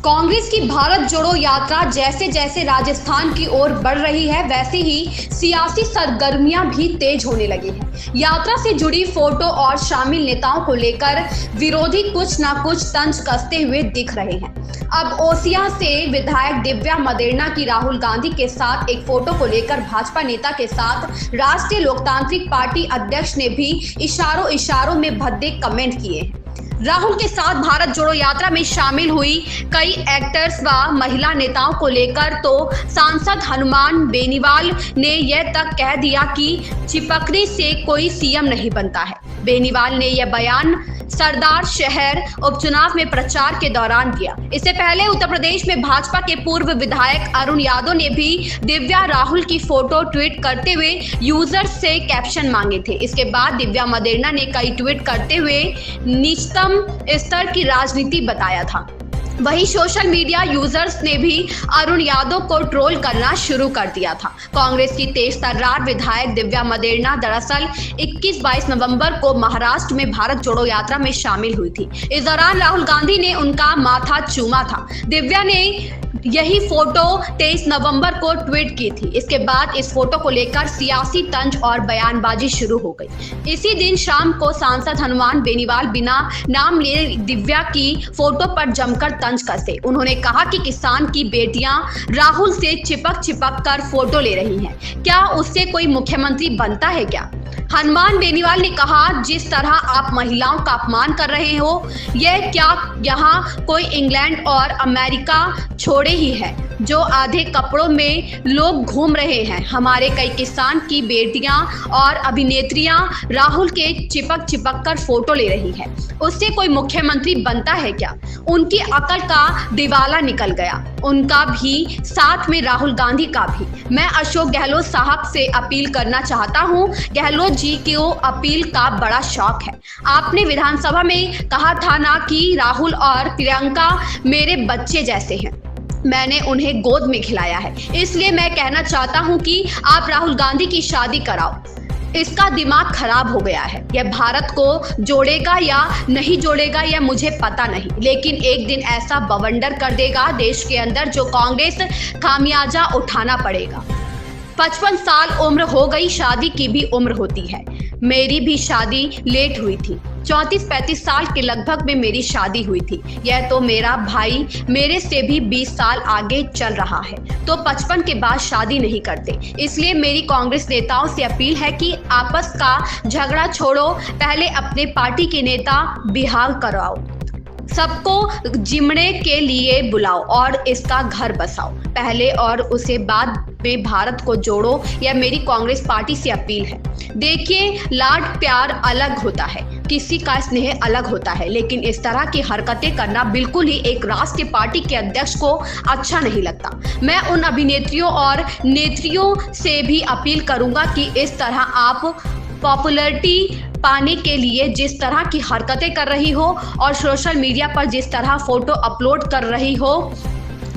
कांग्रेस की भारत जोड़ो यात्रा जैसे जैसे राजस्थान की ओर बढ़ रही है, वैसे ही सियासी सरगर्मियां भी तेज होने लगी हैं। यात्रा से जुड़ी फोटो और शामिल नेताओं को लेकर विरोधी कुछ ना कुछ तंज कसते हुए दिख रहे हैं। अब ओसिया से विधायक दिव्या मदेरणा की राहुल गांधी के साथ एक फोटो को लेकर भाजपा नेता के साथ राष्ट्रीय लोकतांत्रिक पार्टी अध्यक्ष ने भी इशारों इशारों में भद्दे कमेंट किए हैं। राहुल के साथ भारत जोड़ो यात्रा में शामिल हुई कई एक्टर्स व महिला नेताओं को लेकर तो सांसद हनुमान बेनीवाल ने यह तक कह दिया कि चिपकने से कोई सीएम नहीं बनता है। बेनीवाल ने यह बयान सरदार शहर उपचुनाव में प्रचार के दौरान दिया। इससे पहले उत्तर प्रदेश में भाजपा के पूर्व विधायक अरुण यादव ने भी दिव्या राहुल की फोटो ट्वीट करते हुए यूजर्स से कैप्शन मांगे थे। इसके बाद दिव्या मदेरणा ने कई ट्वीट करते हुए निचतम स्तर की राजनीति बताया था। वहीं सोशल मीडिया यूजर्स ने भी अरुण यादव को ट्रोल करना शुरू कर दिया था। कांग्रेस की तेज तर्रार विधायक दिव्या मदेरणा दरअसल 21-22 नवंबर को महाराष्ट्र में भारत जोड़ो यात्रा में शामिल हुई थी। इस दौरान राहुल गांधी ने उनका माथा चूमा था। दिव्या ने यही फोटो 23 नवंबर को ट्वीट की थी। इसके बाद इस फोटो को लेकर सियासी तंज और बयानबाजी शुरू हो गई। इसी दिन शाम को सांसद हनुमान बेनीवाल बिना नाम लिए दिव्या की फोटो पर जमकर तंज कसे। उन्होंने कहा कि किसान की बेटियां राहुल से चिपक कर फोटो ले रही हैं, क्या उससे कोई मुख्यमंत्री बनता है क्या? हनुमान बेनीवाल ने कहा, जिस तरह आप महिलाओं का अपमान कर रहे हो, यह क्या यहाँ कोई इंग्लैंड और अमेरिका छोड़े ही है जो आधे कपड़ों में लोग घूम रहे हैं। हमारे कई किसान की बेटियां और अभिनेत्रियां राहुल के चिपक कर फोटो ले रही है, उससे कोई मुख्यमंत्री बनता है क्या? उनकी अकल का दिवाला निकल गया, उनका भी साथ में राहुल गांधी का भी। मैं अशोक गहलोत साहब से अपील करना चाहता हूं। गहलोत जी को अपील का बड़ा शौक है। आपने विधानसभा में कहा था ना कि राहुल और प्रियंका मेरे बच्चे जैसे हैं, मैंने उन्हें गोद में खिलाया है, इसलिए मैं कहना चाहता हूं कि आप राहुल गांधी की शादी कराओ। इसका दिमाग खराब हो गया है। यह भारत को जोड़ेगा या नहीं जोड़ेगा यह मुझे पता नहीं, लेकिन एक दिन ऐसा बवंडर कर देगा देश के अंदर जो कांग्रेस खामियाजा उठाना पड़ेगा। 55 साल उम्र हो गई, शादी की भी उम्र होती है। मेरी भी शादी लेट हुई थी, 34-35 साल के लगभग में मेरी शादी हुई थी। यह तो मेरा भाई मेरे से भी 20 साल आगे चल रहा है, तो 55 के बाद शादी नहीं करते। इसलिए मेरी कांग्रेस नेताओं से अपील है कि आपस का झगड़ा छोड़ो, पहले अपने पार्टी के नेता बिहार कराओ, सबको जिमने के लिए बुलाओ और इसका घर बसाओ पहले और उसे बाद में भारत को जोड़ो। यह मेरी कांग्रेस पार्टी से अपील है। देखिए, लाड प्यार अलग होता है, किसी का स्नेह अलग होता है, लेकिन इस तरह की हरकतें करना बिल्कुल ही एक राष्ट्रीय पार्टी के अध्यक्ष को अच्छा नहीं लगता। मैं उन अभिनेत्रियों और नेत्रियों से भी अपील करूंगा कि इस तरह आप पॉपुलैरिटी पाने के लिए जिस तरह की हरकतें कर रही हो और सोशल मीडिया पर जिस तरह फोटो अपलोड कर रही हो,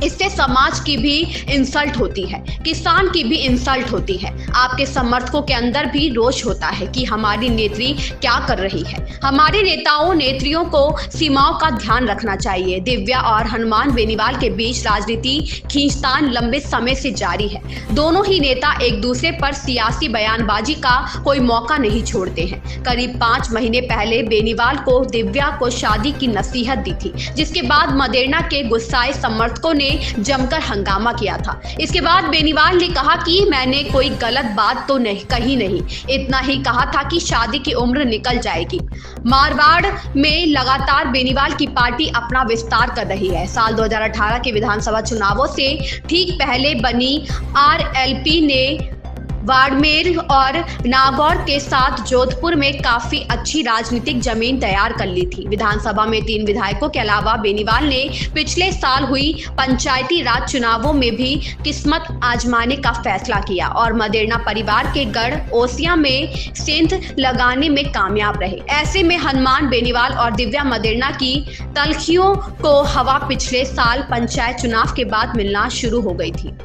इससे समाज की भी इंसल्ट होती है, किसान की भी इंसल्ट होती है। आपके समर्थकों के अंदर भी रोष होता है कि हमारी नेत्री क्या कर रही है। हमारे नेताओं नेत्रियों को सीमाओं का ध्यान रखना चाहिए। दिव्या और हनुमान बेनीवाल के बीच राजनीति खींचतान लंबे समय से जारी है। दोनों ही नेता एक दूसरे पर सियासी बयानबाजी का कोई मौका नहीं छोड़ते हैं। करीब 5 महीने पहले बेनीवाल को दिव्या को शादी की नसीहत दी थी, जिसके बाद मदेरणा के गुस्साए समर्थकों ने जमकर हंगामा किया था। इसके बाद बेनीवाल ने कहा कि मैंने कोई गलत बात तो कही नहीं, इतना ही कहा था कि शादी की उम्र निकल जाएगी। मारवाड़ में लगातार बेनीवाल की पार्टी अपना विस्तार कर रही है। साल 2018 के विधानसभा चुनावों से ठीक पहले बनी आरएलपी ने बाड़मेर और नागौर के साथ जोधपुर में काफी अच्छी राजनीतिक जमीन तैयार कर ली थी। विधानसभा में 3 विधायकों के अलावा बेनीवाल ने पिछले साल हुई पंचायती राज चुनावों में भी किस्मत आजमाने का फैसला किया और मदेरणा परिवार के गढ़ ओसिया में सेंध लगाने में कामयाब रहे। ऐसे में हनुमान बेनीवाल और दिव्या मदेरणा की तल्खियों को हवा पिछले साल पंचायत चुनाव के बाद मिलना शुरू हो गई थी।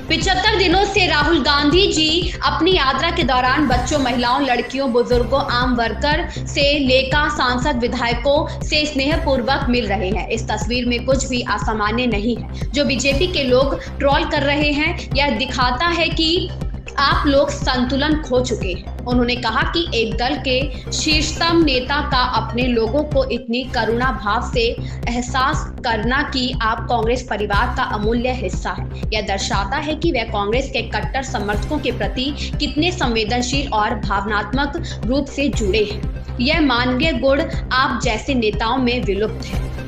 75 दिनों से राहुल गांधी जी अपनी यात्रा के दौरान बच्चों, महिलाओं, लड़कियों, बुजुर्गों, आम वर्कर से लेकर सांसद, विधायकों से स्नेहपूर्वक मिल रहे हैं। इस तस्वीर में कुछ भी असामान्य नहीं है। जो बीजेपी के लोग ट्रोल कर रहे हैं, यह दिखाता है कि आप लोग संतुलन खो चुके हैं। उन्होंने कहा कि एक दल के शीर्षतम नेता का अपने लोगों को इतनी करुणा भाव से एहसास करना कि आप कांग्रेस परिवार का अमूल्य हिस्सा है। यह दर्शाता है कि वह कांग्रेस के कट्टर समर्थकों के प्रति कितने संवेदनशील और भावनात्मक रूप से जुड़े हैं। यह मानवीय गुण आप जैसे नेताओं में विलुप्त है।